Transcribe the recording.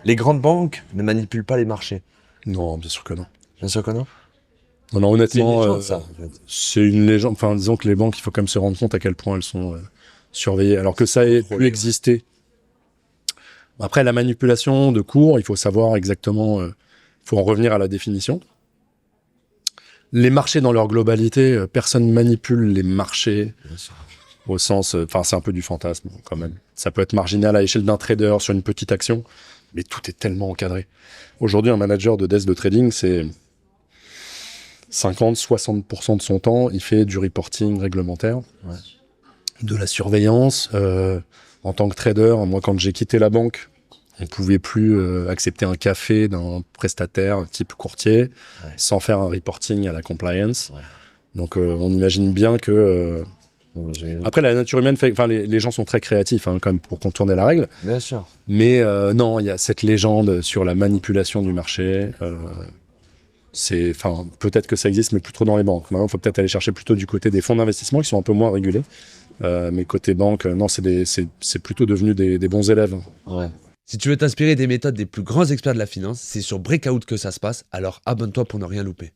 Les grandes banques ne manipulent pas les marchés. Non, bien sûr que non. Bien sûr que non. Non, non, C'est une honnêtement, légende, ça. En fait. c'est une légende. Enfin, disons que les banques, il faut quand même se rendre compte à quel point elles sont surveillées. Alors que ça ait pu exister. Après, la manipulation de cours, il faut savoir exactement, faut en revenir à la définition. Les marchés dans leur globalité, personne manipule les marchés Bien sûr. au sens, enfin, c'est un peu du fantasme quand même. Ça peut être marginal à l'échelle d'un trader sur une petite action, mais tout est tellement encadré. Aujourd'hui, un manager de desk de trading, c'est 50-60% de son temps, il fait du reporting réglementaire, Ouais. de la surveillance. En tant que trader, moi, quand j'ai quitté la banque, on pouvait plus accepter un café d'un prestataire type courtier sans faire un reporting à la compliance. Ouais. Donc, on imagine bien que... Après, la nature humaine fait... Enfin, les gens sont très créatifs, quand même, pour contourner la règle. Bien sûr. Mais non, il y a cette légende sur la manipulation du marché. Enfin, peut-être que ça existe, mais plus trop dans les banques. Maintenant, il faut peut-être aller chercher plutôt du côté des fonds d'investissement qui sont un peu moins régulés. Mais côté banque, non, c'est plutôt devenu des bons élèves. Ouais. Si tu veux t'inspirer des méthodes des plus grands experts de la finance, c'est sur Breakout que ça se passe, alors abonne-toi pour ne rien louper.